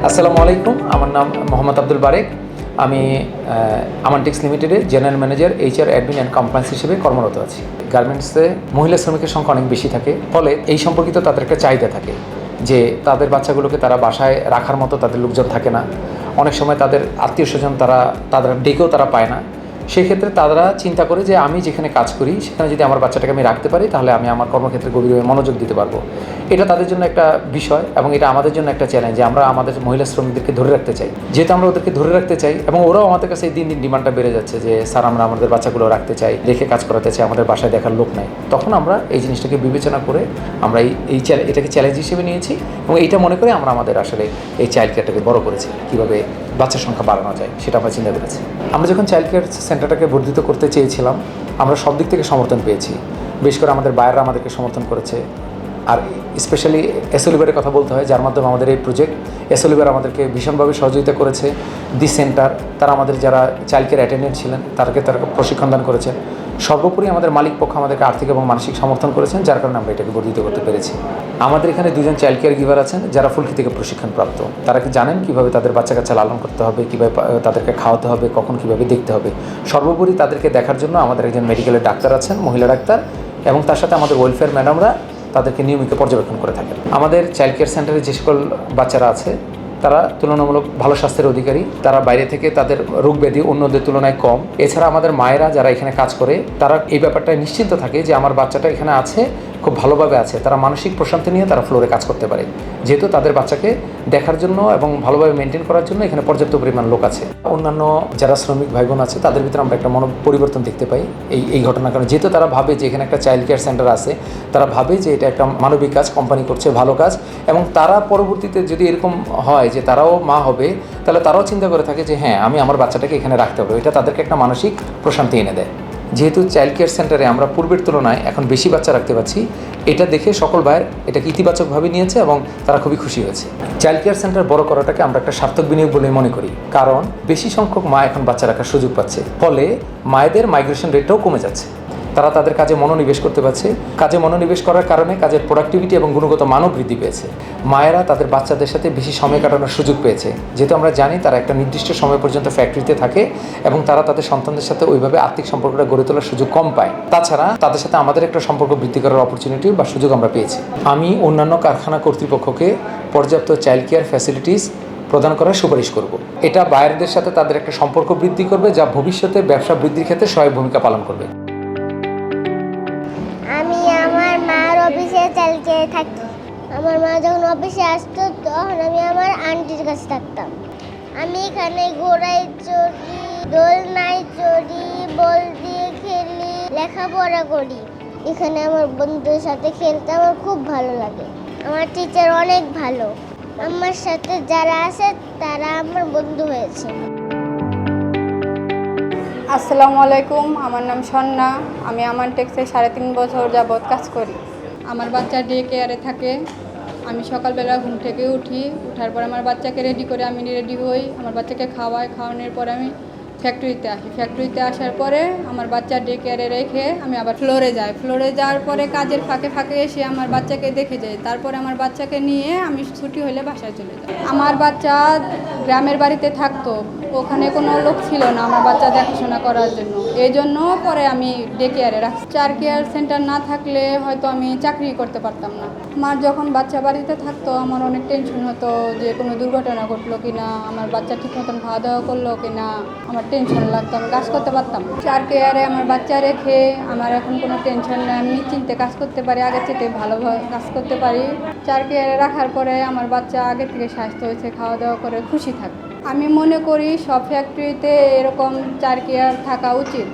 আসসালামু আলাইকুম, আমার নাম মোহাম্মদ আব্দুল বারেক। আমি আমানটেক্স লিমিটেডে general manager HR admin and compliance হিসেবে কর্মরত আছি। গার্মেন্টসে মহিলা শ্রমিকের সংখ্যা অনেক বেশি থাকে, ফলে এই সম্পর্কিত তাদের একটা চাহিদা থাকে যে তাদের বাচ্চাগুলোকে তারা বাসায় রাখার মতো তাদের লোকজন থাকে না। অনেক সময় তাদের আত্মীয় স্বজন তাদের ডেকেও তারা পায় না। সেই ক্ষেত্রে তারা চিন্তা করে যে আমি যেখানে কাজ করি সেখানে যদি আমার বাচ্চাটাকে আমি রাখতে পারি তাহলে আমি আমার কর্মক্ষেত্রে গভীরভাবে মনোযোগ দিতে পারবো। এটা তাদের জন্য একটা বিষয় এবং এটা আমাদের জন্য একটা চ্যালেঞ্জ যে আমরা আমাদের মহিলা শ্রমিকদেরকে ধরে রাখতে চাই। যেহেতু আমরা ওদেরকে ধরে রাখতে চাই এবং ওরাও আমাদের কাছে দিন দিন ডিমান্ডটা বেড়ে যাচ্ছে যে স্যার আমরা আমাদের বাচ্চাগুলো রাখতে চাই, রেখে কাজ করাতে চাই, আমাদের বাসায় দেখার লোক নাই। তখন আমরা এই জিনিসটাকে বিবেচনা করে আমরা এটাকে চ্যালেঞ্জ হিসেবে নিয়েছি এবং এইটা মনে করে আমরা আমাদের আসলে এই চাইল্ড কেয়ারটাকে বড় করেছি। কীভাবে বাচ্চার সংখ্যা বাড়ানো যায় সেটা আমরা চিন্তা করেছি। আমরা যখন চাইল্ড কেয়ার সেন্টারটাকে বর্ধিত করতে চেয়েছিলাম আমরা সব দিক থেকে সমর্থন পেয়েছি। বিশেষ করে আমাদের বায়াররা আমাদেরকে সমর্থন করেছে। আর স্পেশালি এসওলিভারের কথা বলতে হয়, যার মাধ্যমে আমাদের এই প্রজেক্ট। এসওলিভার আমাদেরকে ভীষণভাবে সহযোগিতা করেছে। দি সেন্টার তারা আমাদের যারা চাইল্ড কেয়ার অ্যাটেন্ডেন্ট ছিলেন তারা প্রশিক্ষণ দান করেছেন। সর্বোপরি আমাদের মালিক পক্ষ আমাদেরকে আর্থিক এবং মানসিক সমর্থন করেছেন, যার কারণে আমরা এটাকে বর্ধিত করতে পেরেছি। আমাদের এখানে দুজন চাইল্ড কেয়ার গিভার আছেন যারা ফুলকি থেকে প্রশিক্ষণপ্রাপ্ত। তারা কি জানেন কীভাবে তাদের বাচ্চা কাচ্চা লালন করতে হবে, কীভাবে তাদেরকে খাওয়াতে হবে, কখন কীভাবে দেখতে হবে। সর্বোপরি তাদেরকে দেখার জন্য আমাদের একজন মেডিকেলের ডাক্তার আছেন, মহিলা ডাক্তার, এবং তার সাথে আমাদের ওয়েলফেয়ার ম্যাডামরা তাদেরকে নিয়মিত পর্যবেক্ষণ করে থাকেন। আমাদের চাইল্ড কেয়ার সেন্টারে যে সকল বাচ্চারা আছে তারা তুলনামূলক ভালো স্বাস্থ্যের অধিকারী। তারা বাইরে থেকে তাদের রোগ ব্যাধি অন্যদের তুলনায় কম। এছাড়া আমাদের মায়েরা যারা এখানে কাজ করে তারা এই ব্যাপারটায় নিশ্চিন্ত থাকে যে আমার বাচ্চাটা এখানে আছে, খুব ভালোভাবে আছে। তারা মানসিক প্রশান্তি নিয়ে তারা ফ্লোরে কাজ করতে পারে, যেহেতু তাদের বাচ্চাকে দেখার জন্য এবং ভালোভাবে মেনটেন করার জন্য এখানে পর্যাপ্ত পরিমাণ লোক আছে। অন্যান্য যারা শ্রমিক ভাই বোন আছে তাদের ভিতরে আমরা একটা পরিবর্তন দেখতে পাই এই ঘটনার কারণে। যেহেতু তারা ভাবে যে এখানে একটা চাইল্ড কেয়ার সেন্টার আছে, তারা ভাবে যে এটা একটা মানবিক কাজ, কোম্পানি করছে ভালো কাজ, এবং তারা পরবর্তীতে যদি এরকম হয় যে তারাও মা হবে তাহলে তারাও চিন্তা করে থাকে যে হ্যাঁ আমি আমার বাচ্চাটাকে এখানে রাখতে হবে। এটা তাদেরকে একটা মানসিক প্রশান্তি এনে দেয়। যেহেতু চাইল্ড কেয়ার সেন্টারে আমরা পূর্বের তুলনায় এখন বেশি বাচ্চা রাখতে পারছি, এটা দেখে সকল ভাইয়ের এটাকে ইতিবাচকভাবে নিয়েছে এবং তারা খুবই খুশি হয়েছে। চাইল্ড কেয়ার সেন্টার বড় করাটাকে আমরা একটা সার্থক বিনিয়োগ বলেই মনে করি, কারণ বেশি সংখ্যক মা এখন বাচ্চা রাখার সুযোগ পাচ্ছে, ফলে মায়েদের মাইগ্রেশন রেটটাও কমে যাচ্ছে। তারা তাদের কাজে মনোনিবেশ করতে পারছে। কাজে মনোনিবেশ করার কারণে কাজের প্রোডাক্টিভিটি এবং গুণগত মানও বৃদ্ধি পেয়েছে। মায়েরা তাদের বাচ্চাদের সাথে বেশি সময় কাটানোর সুযোগ পেয়েছে, যেহেতু আমরা জানি তারা একটা নির্দিষ্ট সময় পর্যন্ত ফ্যাক্টরিতে থাকে এবং তারা তাদের সন্তানদের সাথে ওইভাবে আর্থিক সম্পর্কটা গড়ে তোলার সুযোগ কম পায়। তাছাড়া তাদের সাথে আমাদের একটা সম্পর্ক বৃদ্ধি করার অপরচুনিটি বা সুযোগ আমরা পেয়েছি। আমি অন্যান্য কারখানা কর্তৃপক্ষকে পর্যাপ্ত চাইল্ড কেয়ার ফ্যাসিলিটিস প্রদান করার সুপারিশ করব। এটা বায়ারদের সাথে তাদের একটা সম্পর্ক বৃদ্ধি করবে, যা ভবিষ্যতে ব্যবসা বৃদ্ধির ক্ষেত্রে সহায়ক ভূমিকা পালন করবে। আমি আমার মার অফিসে চালিয়ে থাকি। আমার মা যখন অফিসে আসতো তখন আমি আমার আন্টির কাছে থাকতাম। আমি এখানে ঘোড়ায় চড়ি, দোলনায় চড়ি, বল দিয়ে খেলি, লেখাপড়া করি। এখানে আমার বন্ধুদের সাথে খেলতে আমার খুব ভালো লাগে। আমার টিচার অনেক ভালো। আমার সাথে যারা আছে তারা আমার বন্ধু হয়েছে। আসসালামু আলাইকুম, আমার নাম সন্না। আমি আমানটেক্সে 3.5 বছর যাবৎ কাজ করি। আমার বাচ্চা ডে কেয়ারে থাকে। আমি সকালবেলা ঘুম থেকে উঠার পর আমার বাচ্চাকে রেডি করে আমি রেডি হই। আমার বাচ্চাকে খাওয়ানোর পর আমি ফ্যাক্টরিতে আসি। ফ্যাক্টরিতে আসার পরে আমার বাচ্চা ডে কেয়ারে রেখে আমি আবার ফ্লোরে যাই। ফ্লোরে যাওয়ার পরে কাজের ফাঁকে ফাঁকে এসে আমার বাচ্চাকে দেখে যাই। তারপরে আমার বাচ্চাকে নিয়ে আমি ছুটি হলে বাসায় চলে যাই। আমার বাচ্চা গ্রামের বাড়িতে থাকতো, ওখানে কোনো লোক ছিল না আমার বাচ্চা দেখাশোনা করার জন্য। এই জন্য পরে আমি ডে কেয়ারে রাখছি। চাইল্ড কেয়ার সেন্টার না থাকলে হয়তো আমি চাকরি করতে পারতাম না। আমার যখন বাচ্চা বাড়িতে থাকতো আমার অনেক টেনশন হতো যে কোনো দুর্ঘটনা ঘটলো কিনা, আমার বাচ্চা ঠিক মতন খাওয়া দাওয়া করলো কিনা, আমার টেনশন লাগতো, আমি কাজ করতে পারতাম না। চাইল্ড কেয়ারে আমার বাচ্চা রেখে আমার এখন কোনো টেনশন নেই, আমি নিশ্চিন্তে কাজ করতে পারি, আগের থেকে ভালোভাবে কাজ করতে পারি। চাইল্ড কেয়ারে রাখার পরে আমার বাচ্চা আগে থেকে স্বাস্থ্য হয়েছে, খাওয়া দাওয়া করে খুশি থাকে। আমি মনে করি সব ফ্যাক্টরিতে এরকম চাইল্ড কেয়ার থাকা উচিত।